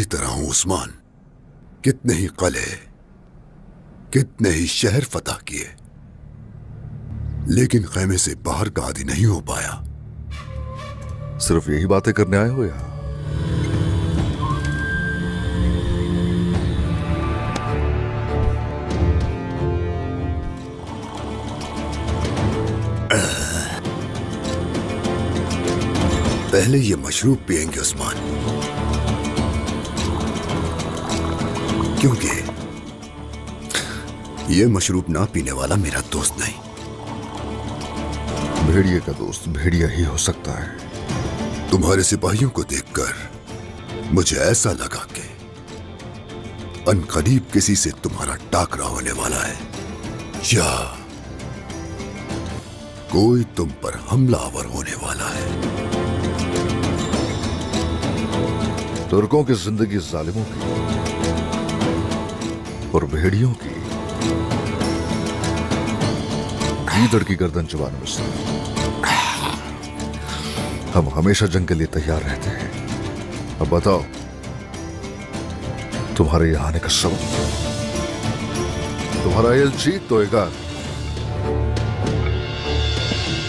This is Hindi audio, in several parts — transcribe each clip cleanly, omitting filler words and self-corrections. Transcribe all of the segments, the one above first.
इसी तरह हूं उस्मान। कितने ही किले, कितने ही शहर फतह किए, लेकिन खैमे से बाहर का आदी नहीं हो पाया। सिर्फ यही बातें करने आए हो या? पहले ये मशरूब पिएंगे उस्मान, क्योंकि ये मशरूब ना पीने वाला मेरा दोस्त नहीं। भेड़िए का दोस्त भेड़िया ही हो सकता है। तुम्हारे सिपाहियों को देखकर मुझे ऐसा लगा कि अनकरीब किसी से तुम्हारा टाकरा होने वाला है, या कोई तुम पर हमलावर होने वाला है। तुर्कों की जिंदगी जालिमों की और भेड़ियों की गीदड़ की गर्दन चबाने में से। हम हमेशा जंग के लिए तैयार रहते हैं। अब बताओ तुम्हारे यहां आने का सबब। तुम्हारा एलची तोयगार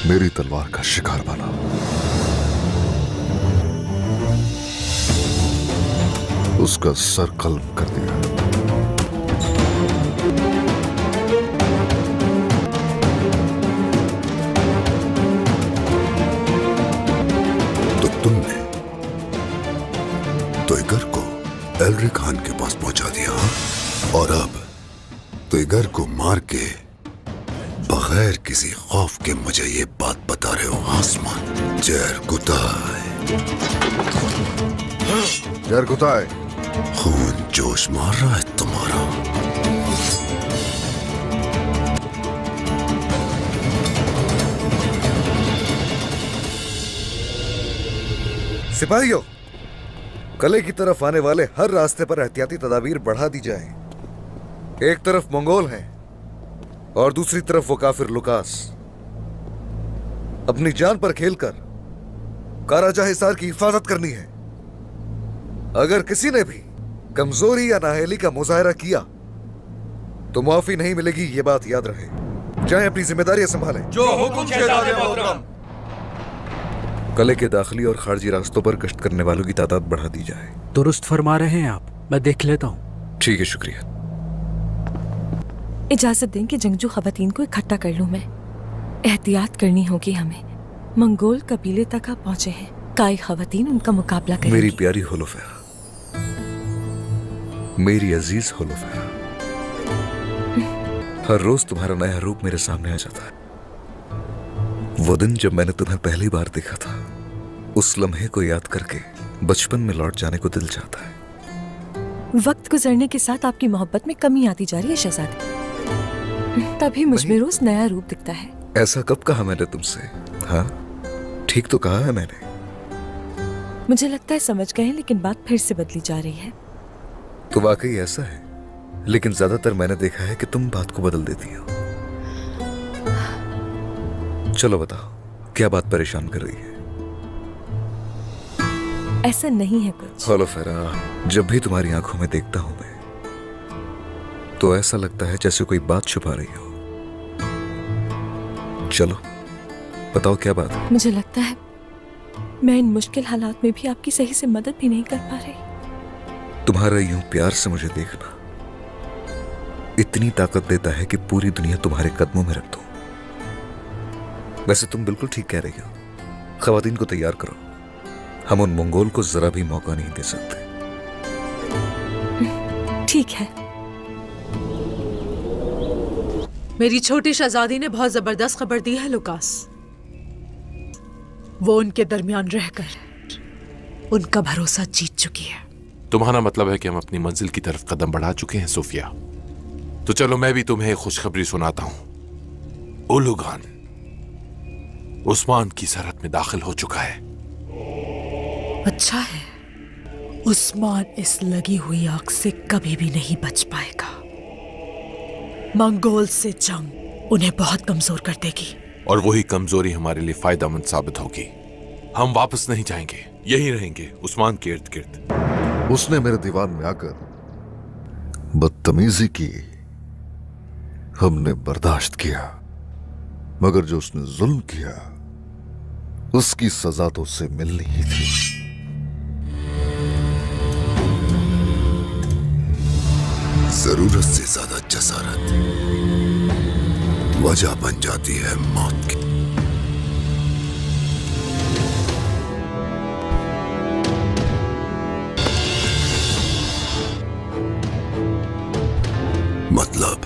मेरी तलवार का शिकार बना। उसका सर कल्म कर दिया। तो तुमने तोयगर को एलरी खान के पास पहुंचा दिया, और अब तोयगर को मार के बगैर किसी खौफ के मुझे ये बात बता रहे हो आसमान। जरकुताय, जरकुताय, खून जोश मार रहा है तुम्हारा। सिपाहियों, किले की तरफ आने वाले हर रास्ते पर एहतियाती तदाबीर बढ़ा दी जाए। एक तरफ मंगोल हैं और दूसरी तरफ वो काफिर लुकास। अपनी जान पर खेलकर काराजा हिसार की हिफाजत करनी है। अगर किसी ने भी कमजोरी या नाअहली का मुजाहरा किया तो माफी नहीं मिलेगी, ये बात याद रहे। जाएं, अपनी जिम्मेदारियां संभालें। जो हुक्म शहजादे मोहतरम। किले के दाखिली और खारजी रास्तों पर गश्त करने वालों की तादाद बढ़ा दी जाए। दुरुस्त फरमा रहे हैं आप, मैं देख लेता हूँ। ठीक है, शुक्रिया। इजाजत दें कि जंगजू खवातीन को इकट्ठा कर लूं मैं। एहतियात करनी होगी हमें। मंगोल कबीले तक आप पहुंचे हैं। काई खवातीन उनका मुकाबला करेंगी। मेरी प्यारी होलोफेरा, मेरी अजीज होलोफेरा, हर रोज तुम्हारा नया रूप मेरे सामने आ जाता है। वो दिन जब मैंने तुम्हें पहली बार देखा था, उस लम्हे को याद करके बचपन में लौट जाने को दिल चाहता है। वक्त गुजरने के साथ आपकी मोहब्बत में कमी आती जा रही है शहजादे। तभी मुझ में रोज नया रूप दिखता है। ऐसा कब कहा मैंने तुमसे? हाँ, ठीक तो कहा है मैंने। मुझे लगता है समझ गए हैं, लेकिन बात फिर से बदली जा रही है। तो वाकई ऐसा है, लेकिन ज्यादातर मैंने देखा है कि तुम बात को बदल देती हो। चलो बताओ, क्या बात परेशान कर रही है? ऐसा नहीं है कुछ। होलोफेरा, जब भी तुम्हारी आंखों में देखता हूं मैं, तो ऐसा लगता है जैसे कोई बात छुपा रही हो। चलो बताओ, क्या बात है? मुझे लगता है मैं इन मुश्किल हालात में भी आपकी सही से मदद भी नहीं कर पा रही। तुम्हारा यूं प्यार से मुझे देखना इतनी ताकत देता है कि पूरी दुनिया तुम्हारे कदमों में रख दूं। वैसे तुम बिल्कुल ठीक कह रही हो। खवातीन को तैयार करो, हम उन मंगोल को जरा भी मौका नहीं दे सकते। ठीक है। मेरी छोटी शहजादी ने बहुत जबरदस्त खबर दी है लुकास। वो उनके दरमियान रहकर उनका भरोसा जीत चुकी है। तुम्हारा मतलब है कि हम अपनी मंजिल की तरफ कदम बढ़ा चुके हैं सोफिया। तो चलो मैं भी तुम्हें खुशखबरी सुनाता हूं। उलुगान उस्मान की सरहद में दाखिल हो चुका है। अच्छा है, उस्मान इस लगी हुई आग से कभी भी नहीं बच पाएगा। मंगोल से जंग उन्हें बहुत कमजोर कर देगी, और वही कमजोरी हमारे लिए फायदेमंद साबित होगी। हम वापस नहीं जाएंगे, यहीं रहेंगे उस्मान के इर्द गिर्द। उसने मेरे दीवान में आकर बदतमीजी की, हमने बर्दाश्त किया, मगर जो उसने जुल्म किया उसकी सजा तो उससे मिलनी ही थी। जरूरत से ज्यादा जसारत वजह बन जाती है मौत की। मतलब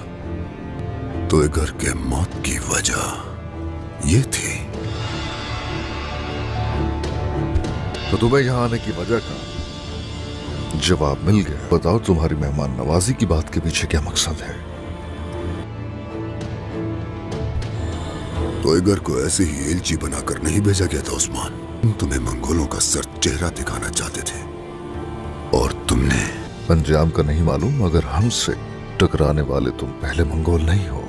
तोयगर के मौत की वजह ये थी। तो तुम्हें यहां आने की वजह का जवाब मिल गया। बताओ तुम्हारी मेहमान नवाजी की बात के पीछे क्या मकसद है? तोयगर को ऐसे ही एलची बनाकर नहीं भेजा गया था उस्मान। तुम्हें मंगोलों का सर चेहरा दिखाना चाहते थे और तुमने अंजाम का नहीं मालूम, मगर हमसे टकराने वाले तुम पहले मंगोल नहीं हो।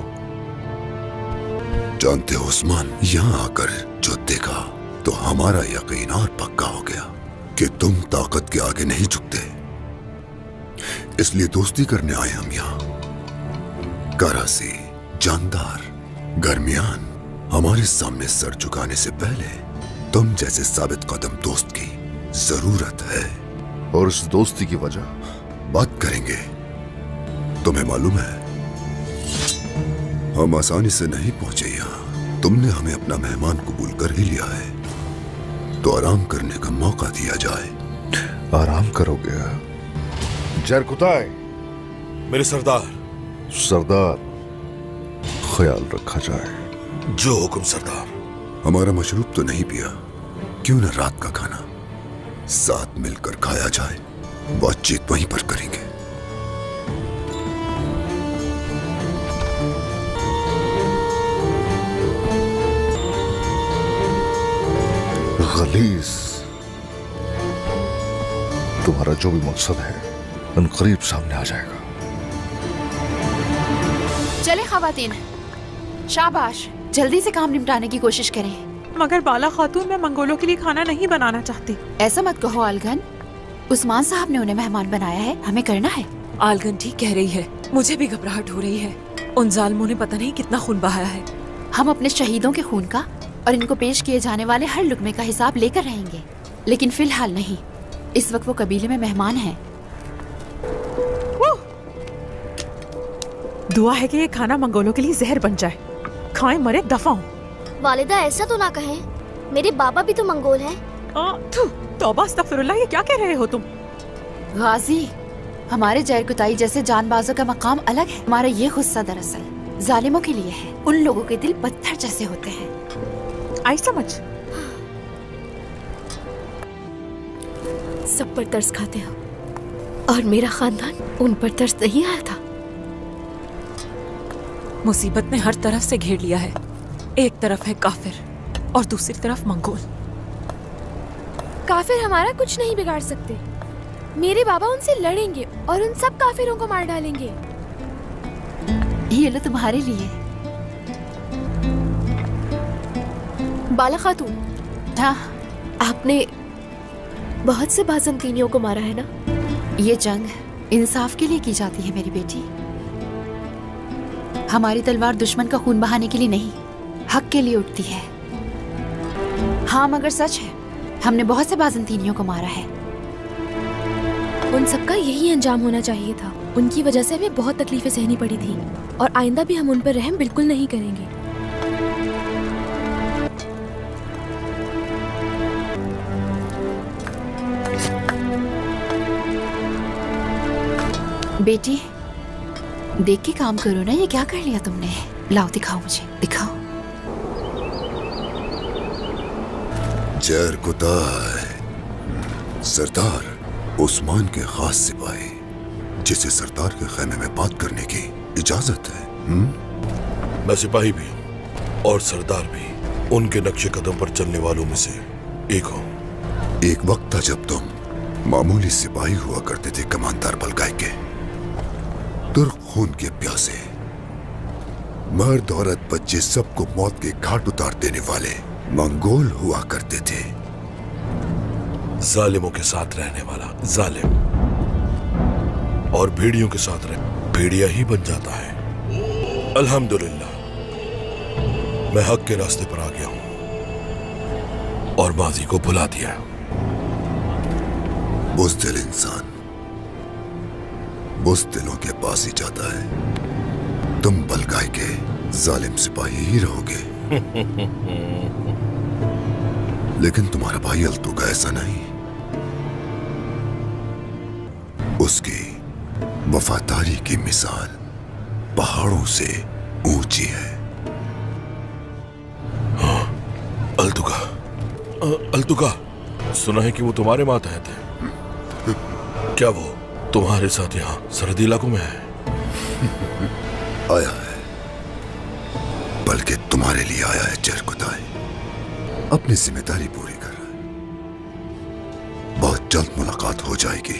जानते हो उस्मान, यहां आकर जो देखा तो हमारा यकीन और पक्का हो गया कि तुम ताकत के आगे नहीं झुकते। इसलिए दोस्ती करने आए हम यहाँ। करासी, जानदार, गर्मियान, हमारे सामने सर झुकाने से पहले तुम जैसे साबित कदम दोस्त की जरूरत है। और इस दोस्ती की वजह बात करेंगे। तुम्हें मालूम है हम आसानी से नहीं पहुंचे यहाँ। तुमने हमें अपना मेहमान कबूल कर ही लिया है, तो आराम करने का मौका दिया जाए। आराम करोगे? जरकुताय मेरे सरदार। सरदार, ख्याल रखा जाए। जो हुक्म सरदार। हमारा मशरूब तो नहीं पिया, क्यों न रात का खाना साथ मिलकर खाया जाए। बातचीत वहीं पर करेंगे। गलीज, तुम्हारा जो भी मकसद है अनकरीब सामने आ जाएगा। चले खवातीन, शाबाश, जल्दी से काम निपटाने की कोशिश करें। मगर बाला खातून, मैं मंगोलों के लिए खाना नहीं बनाना चाहती। ऐसा मत कहो आलगन, उस्मान साहब ने उन्हें मेहमान बनाया है, हमें करना है। आलगन ठीक कह रही है, मुझे भी घबराहट हो रही है। उन जालिमों ने पता नहीं कितना खून बहाया है। हम अपने शहीदों के खून का और इनको पेश किए जाने वाले हर लुकमे का हिसाब लेकर रहेंगे, लेकिन फिलहाल नहीं। इस वक्त वो कबीले में मेहमान हैं। दुआ है कि ये खाना मंगोलों के लिए जहर बन जाए। खाएं मरे दफा हो। वालिदा ऐसा तो ना कहें, मेरे बाबा भी तो मंगोल हैं। तौबा अस्तगफिरुल्लाह, ये क्या कह रहे हो तुम? गाजी, हमारे जरकुताई जैसे जानबाजों का मकाम अलग है। हमारा ये गुस्सा दरअसल जालिमों के लिए है। उन लोगों के दिल पत्थर जैसे होते हैं। आई समझ। सब पर तरस खाते हो और मेरा खानदान उन पर तरस नहीं आया था। मुसीबत ने हर तरफ से घेर लिया है। एक तरफ है काफिर और दूसरी तरफ मंगोल। काफिर हमारा कुछ नहीं बिगाड़ सकते। मेरे बाबा उनसे लड़ेंगे और उन सब काफिरों को मार डालेंगे। ये लो तुम्हारे लिए। बाला खातून, हाँ, आपने बहुत से बाज़ंतीनियों को मारा है ना? ये जंग इंसाफ के लिए की जाती है मेरी बेटी। हमारी तलवार दुश्मन का खून बहाने के लिए नहीं, हक के लिए उठती है। हाँ, मगर सच है, हमने बहुत से बाज़ंतीनियों को मारा है। उन सबका यही अंजाम होना चाहिए था। उनकी वजह से हमें बहुत तकलीफें सहनी पड़ी थी और आइंदा भी हम उन पर रहम बिल्कुल नहीं करेंगे। बेटी, देख के काम करो ना। ये क्या कर लिया तुमने? लाओ दिखाओ मुझे, दिखाओ। जरकुताय, सरदार उस्मान के खास सिपाही, जिसे सरदार के खेमे में बात करने की इजाजत है। मैं सिपाही भी हूँ और सरदार भी। उनके नक्शे कदम पर चलने वालों में से एक हूँ। एक वक्त था जब तुम मामूली सिपाही हुआ करते थे कमानदार बलगाई के। तुर्क खून के प्यासे, मर्द औरत बच्चे सबको मौत के घाट उतार देने वाले मंगोल हुआ करते थे। जालिमों के साथ रहने वाला जालिम। और भेड़ियों के साथ रह भेड़िया ही बन जाता है। अल्हम्दुलिल्लाह मैं हक के रास्ते पर आ गया हूं और माजी को भुला दिया। बुज़दिल इंसान बुज़दिलों के पास ही जाता है। तुम बलगाई के जालिम सिपाही ही रहोगे। लेकिन तुम्हारा भाई अल्तुगा ऐसा नहीं। उसकी वफादारी की मिसाल पहाड़ों से ऊंची है। हाँ, अल्तुगा सुना है कि वो तुम्हारे मातहत है। क्या वो तुम्हारे साथ यहाँ सरहदी इलाकों में है? आया है, बल्कि तुम्हारे लिए आया है चरकुताई। अपनी जिम्मेदारी पूरी कर। बहुत जल्द मुलाकात हो जाएगी।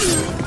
Yeah!